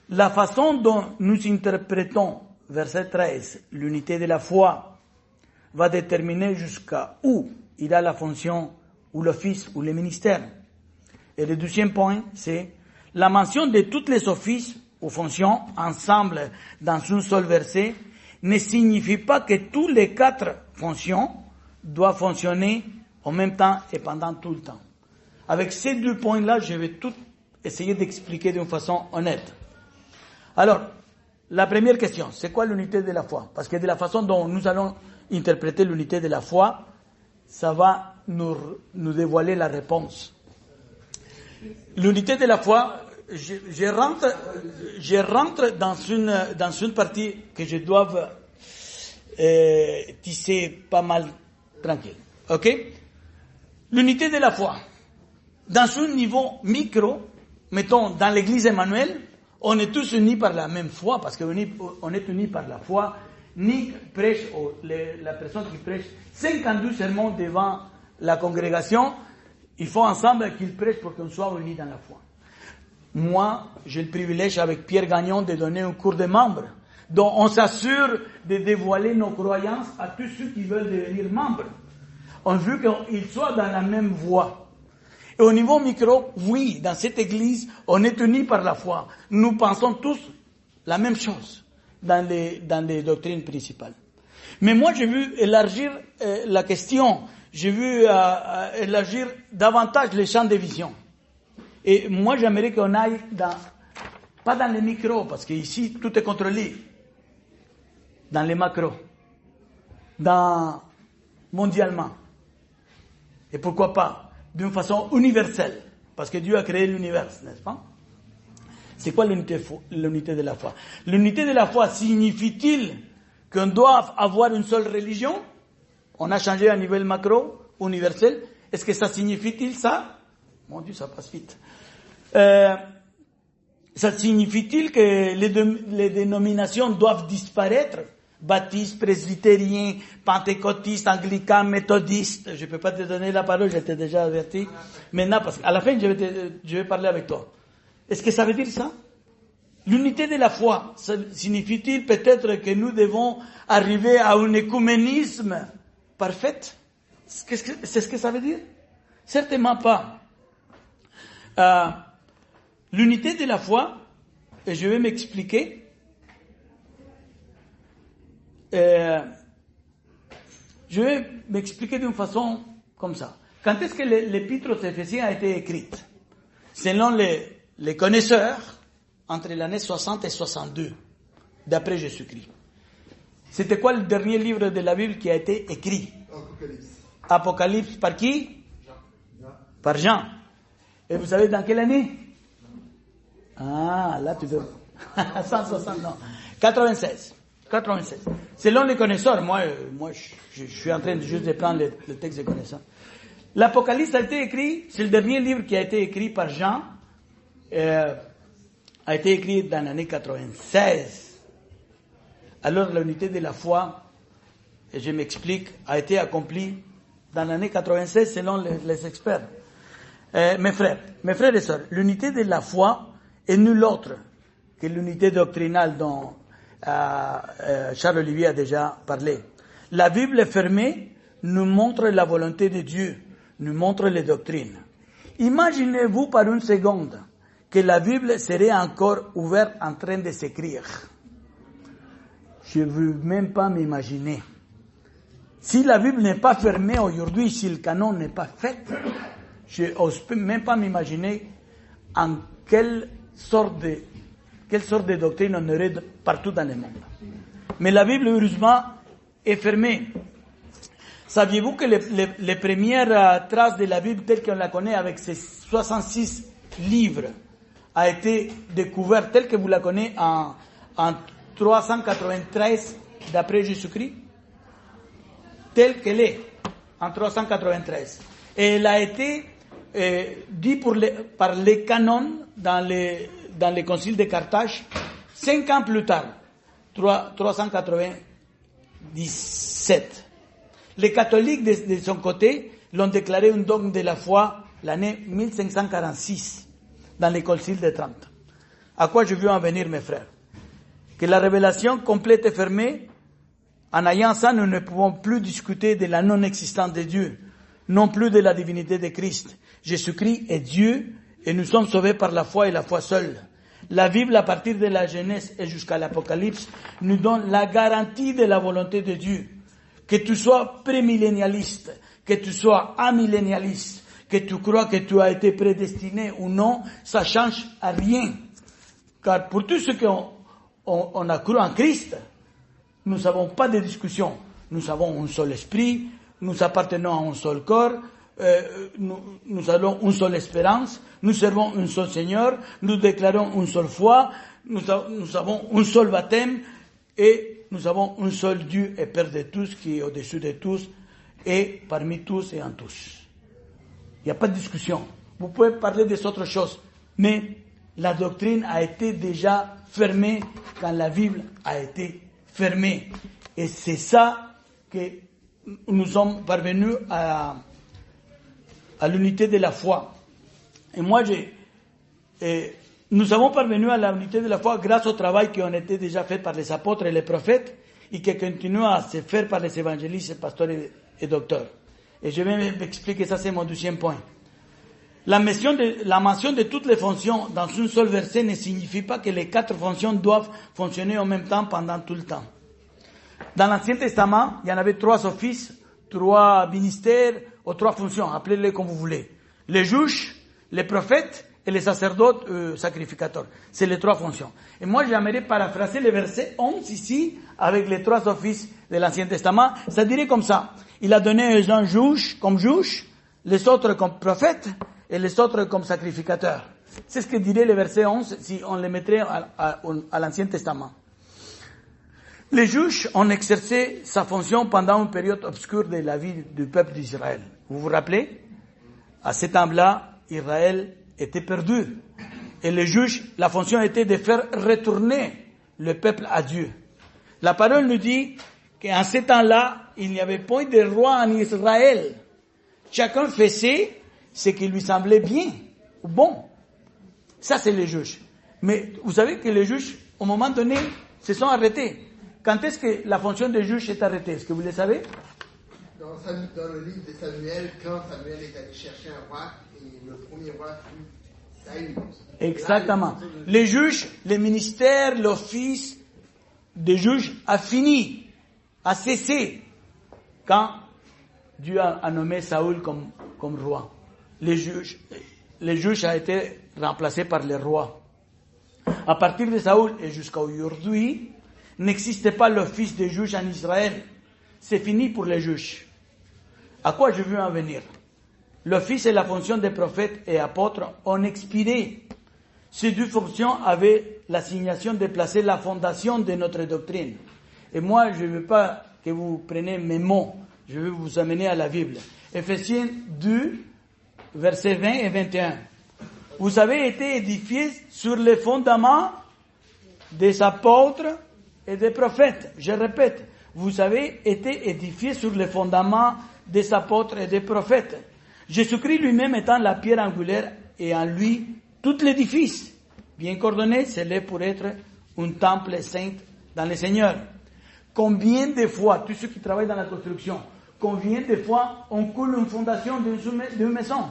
la façon dont nous interprétons, verset 13, l'unité de la foi, va déterminer jusqu'à où ira la fonction ou l'office ou le ministère. Et le deuxième point, c'est la mention de tous les offices ou fonctions ensemble dans un seul verset ne signifie pas que tous les 4 fonctions doivent fonctionner en même temps et pendant tout le temps. Avec ces 2 points-là, je vais tout essayer d'expliquer d'une façon honnête. Alors, la première question, c'est quoi l'unité de la foi? Parce que de la façon dont nous allons interpréter l'unité de la foi, ça va nous dévoiler la réponse. L'unité de la foi, je rentre dans une partie que je dois tisser pas mal tranquille. Ok? L'unité de la foi. Dans un niveau micro, mettons dans l'église Emmanuel, on est tous unis par la même foi, parce qu'on est unis par la foi. Nick prêche, la personne qui prêche 52 sermons devant la congrégation, il faut ensemble qu'ils prêchent pour qu'on soit unis dans la foi. moi, j'ai le privilège avec Pierre Gagnon de donner un cours de membres, dont on s'assure de dévoiler nos croyances à tous ceux qui veulent devenir membres. On veut qu'ils soient dans la même voie. Et au niveau micro, oui, dans cette église, on est unis par la foi. Nous pensons tous la même chose dans les doctrines principales. Mais moi, j'ai vu élargir la question. J'ai vu élargir davantage les champs de vision. Et moi, j'aimerais qu'on aille pas dans les micros, parce qu'ici, tout est contrôlé. Dans les macros. Mondialement. Et pourquoi pas d'une façon universelle. Parce que Dieu a créé l'univers, n'est-ce pas? C'est quoi l'unité de la foi? L'unité de la foi signifie-t-il qu'on doit avoir une seule religion? On a changé à niveau macro, universel. Est-ce que ça signifie-t-il ça? Mon Dieu, ça passe vite. Ça signifie-t-il que les dénominations doivent disparaître? Baptiste, presbytérien, pentecôtiste, anglican, méthodiste. Je ne peux pas te donner la parole, je t'ai déjà averti. Maintenant, parce qu'à la fin, je vais parler avec toi. Est-ce que ça veut dire ça? L'unité de la foi, ça signifie-t-il peut-être que nous devons arriver à un écuménisme parfait? C'est ce que ça veut dire? Certainement pas. L'unité de la foi, et je vais m'expliquer. Je vais m'expliquer d'une façon comme ça. Quand est-ce que l'épître aux Éphésiens a été écrite? Selon les connaisseurs, entre l'année 60 et 62, d'après Jésus-Christ. C'était quoi le dernier livre de la Bible qui a été écrit? Apocalypse par qui? Jean. Par Jean. Et vous savez dans quelle année? Ah, là tu dois... 160, non. 96. Selon les connaisseurs, moi je suis en train juste de prendre le texte des connaisseurs. L'Apocalypse a été écrit, c'est le dernier livre qui a été écrit par Jean, a été écrit dans l'année 96. Alors l'unité de la foi, et je m'explique, a été accomplie dans l'année 96 selon les experts. Mes frères et sœurs, l'unité de la foi est nulle autre que l'unité doctrinale dont Charles-Olivier a déjà parlé. La Bible fermée nous montre la volonté de Dieu, nous montre les doctrines. Imaginez-vous par une seconde que la Bible serait encore ouverte en train de s'écrire. Je ne veux même pas m'imaginer. Si la Bible n'est pas fermée aujourd'hui, si le canon n'est pas fait, je n'ose même pas m'imaginer en quelle sorte de doctrine on aurait partout dans le monde. Mais la Bible, heureusement, est fermée. Saviez-vous que les premières traces de la Bible telle qu'on la connaît avec ses 66 livres a été découverte telle que vous la connaissez en 393 d'après Jésus-Christ? Telle qu'elle est, en 393. Et elle a été dit par les canons dans les conciles de Carthage 5 ans plus tard, 397. Les catholiques, de son côté, l'ont déclaré un dogme de la foi l'année 1546, dans les conciles de Trente. À quoi je veux en venir, mes frères? Que la révélation complète est fermée. En ayant ça, nous ne pouvons plus discuter de la non-existence de Dieu, non plus de la divinité de Christ. Jésus-Christ est Dieu et nous sommes sauvés par la foi et la foi seule. La Bible, à partir de la Genèse et jusqu'à l'Apocalypse, nous donne la garantie de la volonté de Dieu. Que tu sois prémillénialiste, que tu sois amillénialiste, que tu crois que tu as été prédestiné ou non, ça change à rien. Car pour tous ceux qui on a cru en Christ, nous n'avons pas de discussion. Nous avons un seul esprit, nous appartenons à un seul corps, nous avons une seule espérance, nous servons un seul Seigneur, nous déclarons une seule foi, nous avons un seul baptême et nous avons un seul Dieu et Père de tous qui est au-dessus de tous et parmi tous et en tous. Il n'y a pas de discussion. Vous pouvez parler des autres choses, mais la doctrine a été déjà fermée quand la Bible a été fermée. Et c'est ça que nous sommes parvenus à l'unité de la foi. Et moi, nous avons parvenu à l'unité de la foi grâce au travail qui ont été déjà fait par les apôtres et les prophètes et qui continue à se faire par les évangélistes, pasteurs et docteurs. Et je vais m'expliquer, ça c'est mon deuxième point. La mention de toutes les fonctions dans un seul verset ne signifie pas que les 4 fonctions doivent fonctionner en même temps pendant tout le temps. Dans l'Ancien Testament, il y en avait 3 offices, 3 ministères ou 3 fonctions, appelez-les comme vous voulez. Les juges, les prophètes et les sacerdotes sacrificateurs. C'est les 3 fonctions. Et moi, j'aimerais paraphraser le verset 11 ici avec les 3 offices de l'Ancien Testament. Ça dirait comme ça. Il a donné les uns juges comme juges, les autres comme prophètes et les autres comme sacrificateurs. C'est ce que dirait le verset 11 si on le mettrait à l'Ancien Testament. Les juges ont exercé sa fonction pendant une période obscure de la vie du peuple d'Israël. Vous vous rappelez? À ce temps-là, Israël était perdu. Et les juges, la fonction était de faire retourner le peuple à Dieu. La parole nous dit qu'en ce temps-là, il n'y avait point de roi en Israël. Chacun faisait ce qui lui semblait bien ou bon. Ça, c'est les juges. Mais vous savez que les juges, au moment donné, se sont arrêtés. Quand est-ce que la fonction des juges est arrêtée? Est-ce que vous le savez? Dans le livre de Samuel, quand Samuel est allé chercher un roi, et le premier roi fut Saül. Exactement. Les juges, le ministère, l'office des juges a fini, a cessé quand Dieu a nommé Saül comme roi. Les juges a été remplacé par les rois. À partir de Saül et jusqu'à aujourd'hui, n'existe pas l'office des juges en Israël. C'est fini pour les juges. À quoi je veux en venir? L'office et la fonction des prophètes et apôtres ont expiré. Ces 2 fonctions avaient l'assignation de placer la fondation de notre doctrine. Et moi, je ne veux pas que vous preniez mes mots. Je veux vous amener à la Bible. Ephésiens 2, versets 20 et 21. Vous avez été édifiés sur les fondements des apôtres et des prophètes. Je répète, vous avez été édifiés sur les fondements des apôtres et des prophètes. Jésus-Christ lui-même étant la pierre angulaire et en lui tout l'édifice, bien coordonné, s'élève pour être un temple saint dans le Seigneur. Combien de fois, tous ceux qui travaillent dans la construction, combien de fois on coule une fondation d'une maison?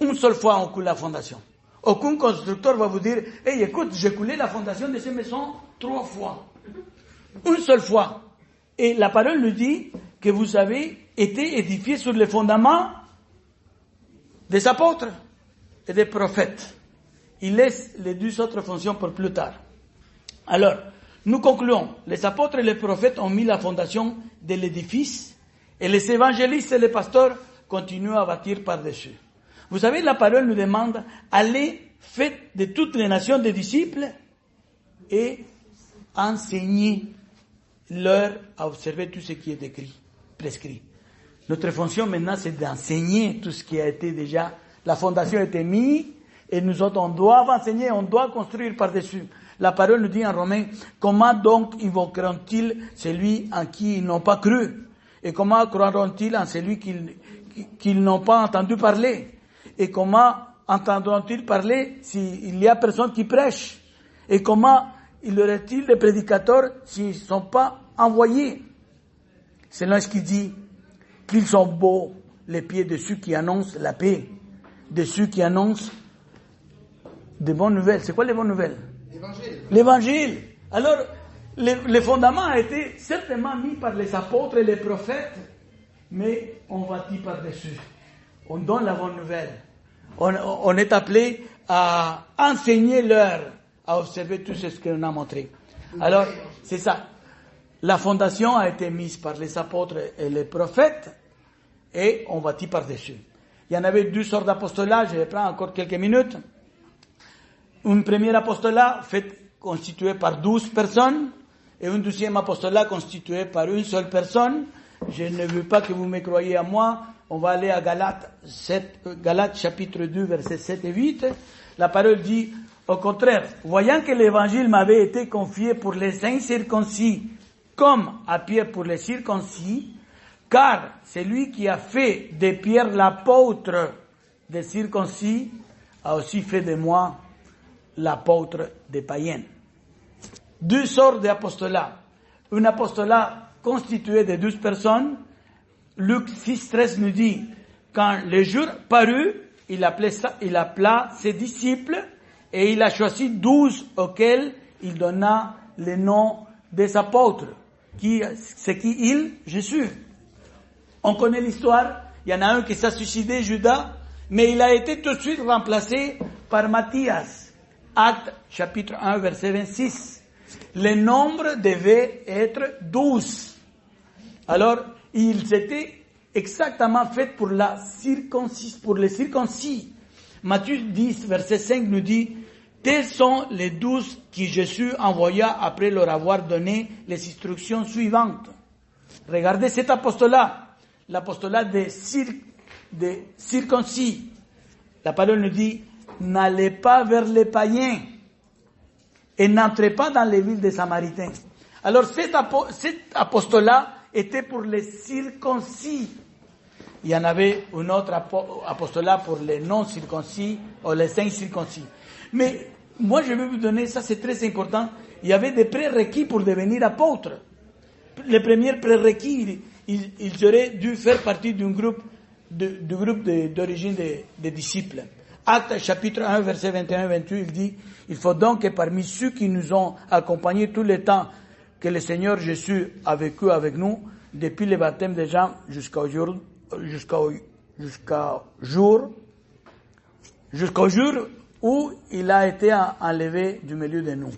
Une seule fois on coule la fondation. Aucun constructeur va vous dire, hey, écoute, j'ai coulé la fondation de cette maison 3 fois. Une seule fois. Et la parole nous dit que vous avez été édifiés sur les fondements des apôtres et des prophètes. Il laisse les 2 autres fonctions pour plus tard. Alors, nous concluons. Les apôtres et les prophètes ont mis la fondation de l'édifice et les évangélistes et les pasteurs continuent à bâtir par-dessus. Vous savez, la parole nous demande, allez, faites de toutes les nations des disciples et enseignez-leur à observer tout ce qui est écrit, prescrit. Notre fonction maintenant, c'est d'enseigner tout ce qui a été déjà, la fondation a été mise, et nous autres, on doit enseigner, on doit construire par-dessus. La parole nous dit en Romains, comment donc invoqueront-ils celui en qui ils n'ont pas cru? Et comment croiront-ils en celui qu'ils n'ont pas entendu parler? Et comment entendront-ils parler s'il y a personne qui prêche? Et comment il y aurait-il des prédicateurs s'ils ne sont pas envoyés? C'est là ce qu'il dit, qu'ils sont beaux les pieds de ceux qui annoncent la paix, de ceux qui annoncent des bonnes nouvelles. C'est quoi les bonnes nouvelles? L'évangile. Alors, le fondement a été certainement mis par les apôtres et les prophètes, mais on bâtit par-dessus. On donne la bonne nouvelle. On est appelé à enseigner leur, à observer tout ce qu'on a montré. Alors, c'est ça. La fondation a été mise par les apôtres et les prophètes, et on bâtit par-dessus. Il y en avait 2 sortes d'apostolat, je vais prendre encore quelques minutes. Un premier apostolat constitué par 12 personnes, et un deuxième apostolat constitué par une seule personne. Je ne veux pas que vous me croyiez à moi. On va aller à Galates chapitre 2, versets 7 et 8. La parole dit, au contraire, voyant que l'évangile m'avait été confié pour les incirconcis, comme à Pierre pour les circoncis, car c'est lui qui a fait de Pierre l'apôtre des circoncis, a aussi fait de moi l'apôtre des païens. Deux sortes d'apostolat. Un apostolat constitué de 12 personnes. Luc 6,13 nous dit, quand le jour parut, il appela ses disciples et il a choisi 12 auxquels il donna le nom des apôtres. C'est qui il? Jésus. On connaît l'histoire. Il y en a un qui s'est suicidé, Judas, mais il a été tout de suite remplacé par Matthias. Actes chapitre 1, verset 26. Le nombre devait être 12. Alors, ils étaient exactement faits pour les circoncis. Matthieu 10, verset 5 nous dit, tels sont les 12 qui Jésus envoya après leur avoir donné les instructions suivantes. Regardez cet apostolat, l'apostolat des circoncis. La parole nous dit, n'allez pas vers les païens et n'entrez pas dans les villes des Samaritains. Alors cet apostolat était pour les circoncis. Il y en avait un autre apostolat pour les non-circoncis ou les incirconcis. Mais moi je vais vous donner, ça c'est très important, il y avait des prérequis pour devenir apôtre. Les premiers prérequis, ils auraient dû faire partie d'un groupe d'origine des disciples. Actes chapitre 1, verset 21-28, il dit, il faut donc que parmi ceux qui nous ont accompagnés tout le temps que le Seigneur Jésus a vécu avec nous, depuis le baptême des gens jusqu'au jour où il a été enlevé du milieu de nous.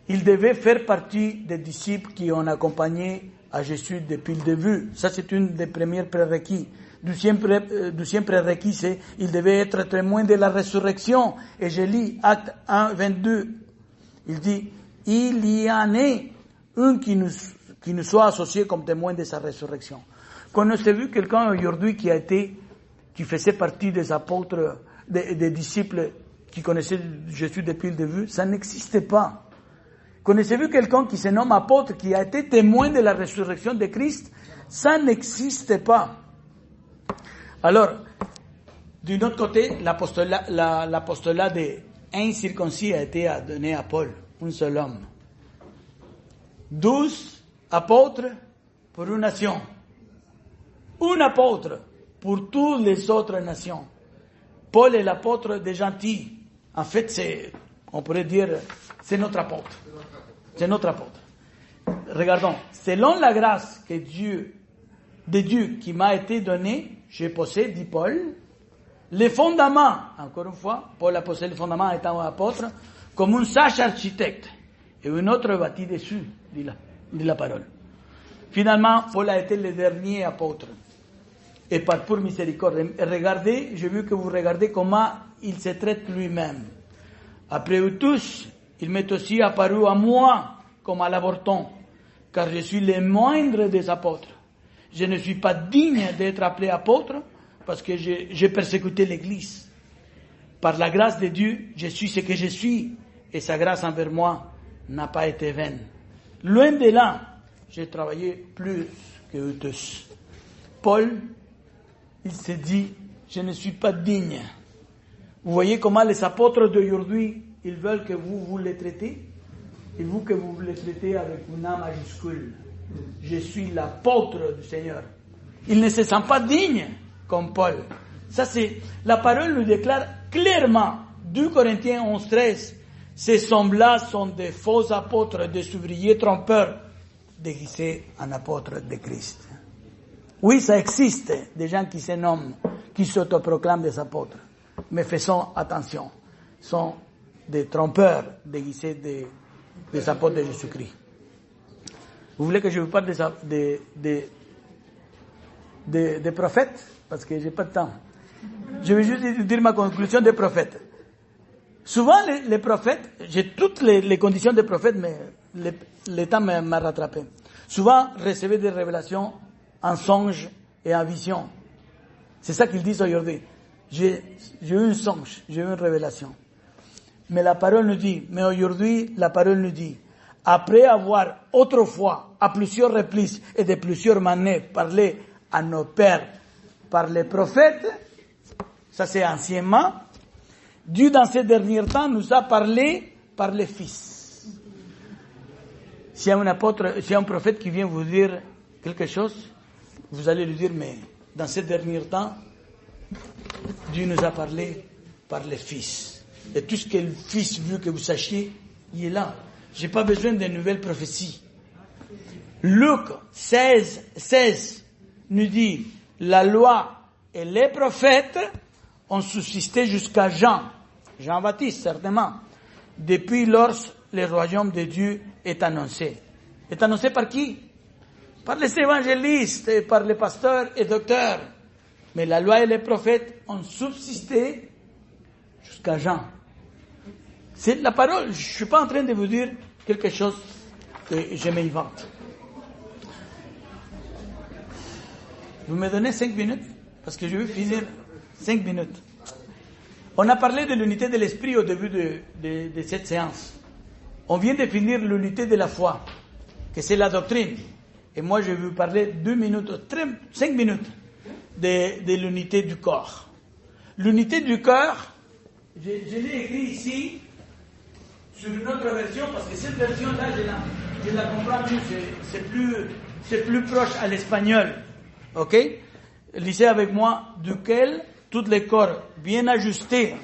Il devait faire partie des disciples qui ont accompagné à Jésus depuis le début. Ça, c'est une des premières prérequis. Deuxième prérequis, c'est il devait être témoin de la résurrection. Et je lis Acte 1, 22. Il dit, il y en est un qui nous soit associé comme témoin de sa résurrection. Connaissez-vous quelqu'un aujourd'hui qui faisait partie des apôtres, des disciples qui connaissaient Jésus depuis le début? Ça n'existait pas. Connaissez-vous quelqu'un qui se nomme apôtre, qui a été témoin de la résurrection de Christ? Ça n'existait pas. Alors, d'un autre côté, l'apostolat des incirconcis a été donné à Paul, un seul homme. 12 apôtres pour une nation. Un apôtre pour toutes les autres nations. Paul est l'apôtre des gentils. En fait, on pourrait dire, c'est notre apôtre. C'est notre apôtre. Regardons, selon la grâce de Dieu qui m'a été donnée, j'ai posé, dit Paul, les fondements, encore une fois, Paul a posé les fondements étant apôtre, comme un sage architecte, et un autre bâtit dessus, dit la parole. Finalement, Paul a été le dernier apôtre, et par pure miséricorde. Et regardez, j'ai vu que vous regardez comment il se traite lui-même. Après eux tous, il m'est aussi apparu à moi comme à l'avorton, car je suis le moindre des apôtres. Je ne suis pas digne d'être appelé apôtre parce que j'ai persécuté l'Église. Par la grâce de Dieu, je suis ce que je suis et sa grâce envers moi n'a pas été vaine. Loin de là, j'ai travaillé plus que eux tous. Paul, il s'est dit, je ne suis pas digne. Vous voyez comment les apôtres d'aujourd'hui, ils veulent que vous les traitez, et vous que vous les traitez avec une A majuscule. Je suis l'apôtre du Seigneur. Il ne se sent pas digne comme Paul. Ça c'est, la parole nous déclare clairement, 2 Corinthiens 11-13, ces hommes-là sont des faux apôtres, des ouvriers trompeurs, déguisés en apôtres de Christ. Oui, ça existe, des gens qui se nomment, qui s'autoproclament des apôtres. Mais faisons attention, sont des trompeurs déguisés des apôtres de Jésus-Christ. Vous voulez que je vous parle des prophètes? Parce que j'ai pas de temps. Je vais juste dire ma conclusion des prophètes. Souvent, les prophètes, j'ai toutes les conditions des prophètes, mais le temps m'a rattrapé. Souvent, recevaient des révélations en songe et en vision. C'est ça qu'ils disent aujourd'hui. J'ai eu un songe, j'ai eu une révélation. Mais la parole nous dit, mais aujourd'hui, la parole nous dit, après avoir autrefois, à plusieurs reprises et de plusieurs manières, parlé à nos pères par les prophètes, ça c'est anciennement, Dieu, dans ces derniers temps, nous a parlé par le Fils. S'il y a un apôtre, s'il y a un prophète qui vient vous dire quelque chose, vous allez lui dire, mais dans ces derniers temps, Dieu nous a parlé par le Fils. Et tout ce que le Fils veut que vous sachiez, il est là. J'ai pas besoin de nouvelles prophéties. Luc 16 nous dit, la loi et les prophètes ont subsisté jusqu'à Jean-Baptiste, certainement, depuis lors le royaume de Dieu est annoncé. Est annoncé par qui? Par les évangélistes, et par les pasteurs et docteurs. Mais la loi et les prophètes ont subsisté jusqu'à Jean. C'est la parole. Je ne suis pas en train de vous dire quelque chose que je m'invente. Vous me donnez 5 minutes? Parce que je veux finir 5 minutes. On a parlé de l'unité de l'esprit au début de cette séance. On vient de finir l'unité de la foi, que c'est la doctrine. Et moi, je vais vous parler 5 minutes de l'unité du corps. L'unité du corps, je l'ai écrit ici, sur une autre version, parce que cette version-là, je la comprends mieux, c'est plus proche à l'espagnol. Ok? Lisez avec moi, duquel tous les corps bien ajustés,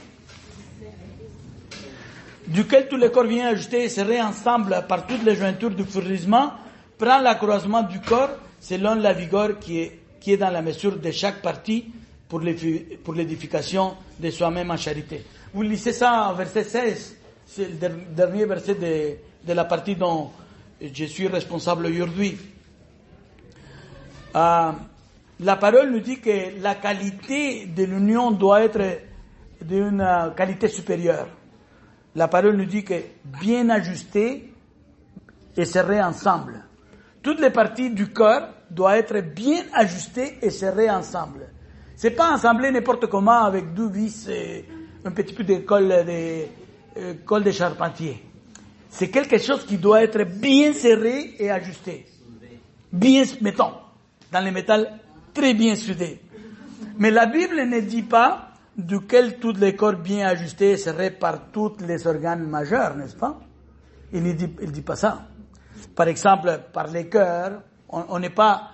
et serrés ensemble par toutes les jointures du fournissement, prend l'accroissement du corps selon la vigueur qui est dans la mesure de chaque partie pour l'édification de soi-même en charité. Vous lisez ça en verset 16, c'est le dernier verset de la partie dont je suis responsable aujourd'hui. La parole nous dit que la qualité de l'union doit être d'une qualité supérieure. La parole nous dit que bien ajusté et serré ensemble. Toutes les parties du corps doivent être bien ajustées et serrées ensemble. C'est pas ensemblé n'importe comment avec 2 vis et un petit peu de colle de charpentier. C'est quelque chose qui doit être bien serré et ajusté. Bien, mettons, dans le métal, très bien soudé. Mais la Bible ne dit pas duquel tous les corps bien ajustés et serrés par tous les organes majeurs, n'est-ce pas? Il dit pas ça. Par exemple, par les cœurs, on n'est pas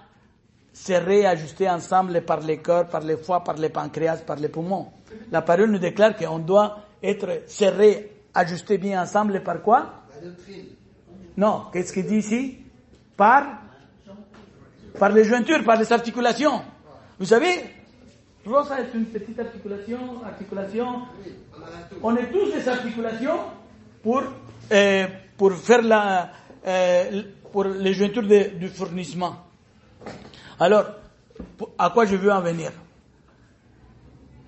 serré et ajusté ensemble par les cœurs, par les foies, par les pancréas, par les poumons. La parole nous déclare qu'on doit être serré, ajusté bien ensemble par quoi? La doctrine. Non, qu'est-ce qu'il dit ici? Par les jointures, par les articulations. Vous savez, Rosa est une petite articulation. Oui, On est tous des articulations pour faire pour les jointures du fournissement. Alors, à quoi je veux en venir?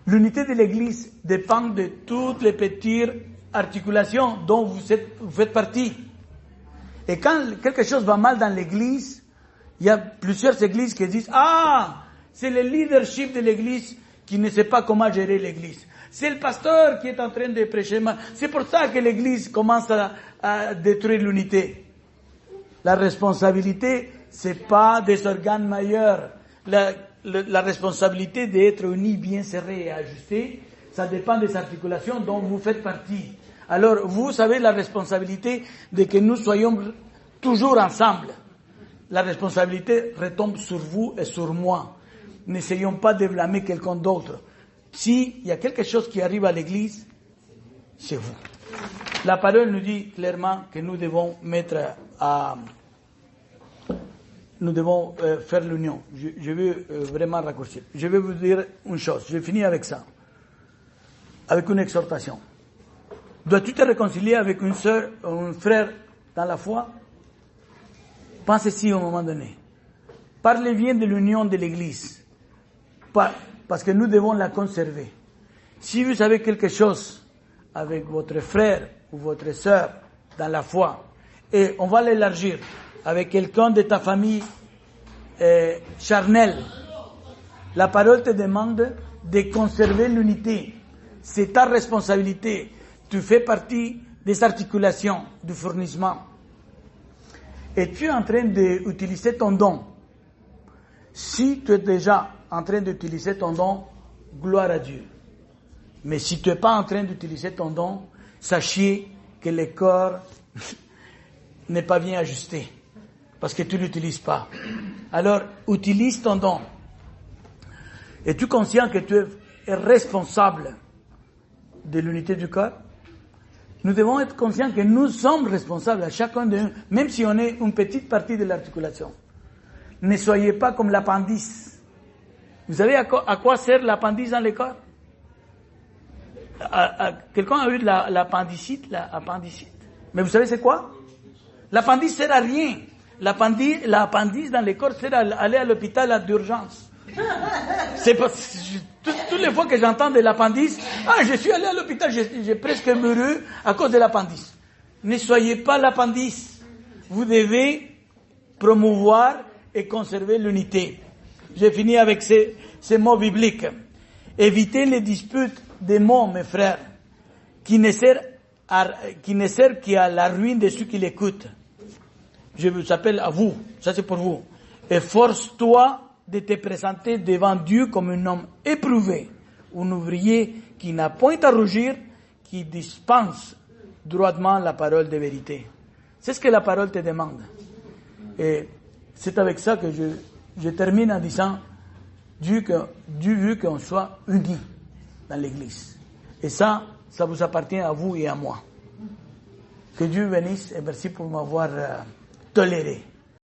L'unité de l'Église dépend de toutes les petites articulations dont vous faites partie. Et quand quelque chose va mal dans l'Église, il y a plusieurs églises qui disent « Ah, c'est le leadership de l'Église qui ne sait pas comment gérer l'Église. C'est le pasteur qui est en train de prêcher. C'est pour ça que l'Église commence à détruire l'unité. » La responsabilité, c'est pas des organes majeurs. La responsabilité d'être unis, bien serrés et ajustés, ça dépend des articulations dont vous faites partie. Alors, vous avez la responsabilité de que nous soyons toujours ensemble. La responsabilité retombe sur vous et sur moi. N'essayons pas de blâmer quelqu'un d'autre. S'il y a quelque chose qui arrive à l'Église, c'est vous. La parole nous dit clairement que nous devons faire l'union. Je veux vraiment raccourcir. Je vais vous dire une chose. Je finis avec ça. Avec une exhortation. Dois-tu te réconcilier avec une sœur ou un frère dans la foi? Pensez-y au moment donné. Parlez bien de l'union de l'Église. Parce que nous devons la conserver. Si vous avez quelque chose avec votre frère ou votre sœur dans la foi, et on va l'élargir avec quelqu'un de ta famille charnelle, la parole te demande de conserver l'unité. C'est ta responsabilité. Tu fais partie des articulations du fournissement. Et tu es en train d'utiliser ton don. Si tu es déjà en train d'utiliser ton don, gloire à Dieu. Mais si tu n'es pas en train d'utiliser ton don, sachez que le corps n'est pas bien ajusté. Parce que tu ne l'utilises pas. Alors, utilise ton don. Es-tu conscient que tu es responsable de l'unité du corps? Nous devons être conscients que nous sommes responsables à chacun de nous, même si on est une petite partie de l'articulation. Ne soyez pas comme l'appendice. Vous savez à quoi sert l'appendice dans le corps? Quelqu'un a eu de l'appendicite? Mais vous savez c'est quoi? L'appendice sert à rien. L'appendice dans le corps sert à aller à l'hôpital d'urgence. C'est pas, toutes les fois que j'entends de l'appendice, je suis allé à l'hôpital, j'ai presque mouru à cause de l'appendice. Ne soyez pas l'appendice. Vous devez promouvoir et conserver l'unité. J'ai fini avec ces mots bibliques. Évitez les disputes des mots, mes frères, qui ne servent qu'à la ruine de ceux qui l'écoutent. Je vous appelle à vous, ça c'est pour vous. Efforce-toi de te présenter devant Dieu comme un homme éprouvé, un ouvrier qui n'a point à rougir, qui dispense droitement la parole de vérité. C'est ce que la parole te demande. Et c'est avec ça que je termine en disant, Dieu veut qu'on soit unis dans l'Église. Et ça vous appartient à vous et à moi. Que Dieu bénisse et merci pour m'avoir toléré.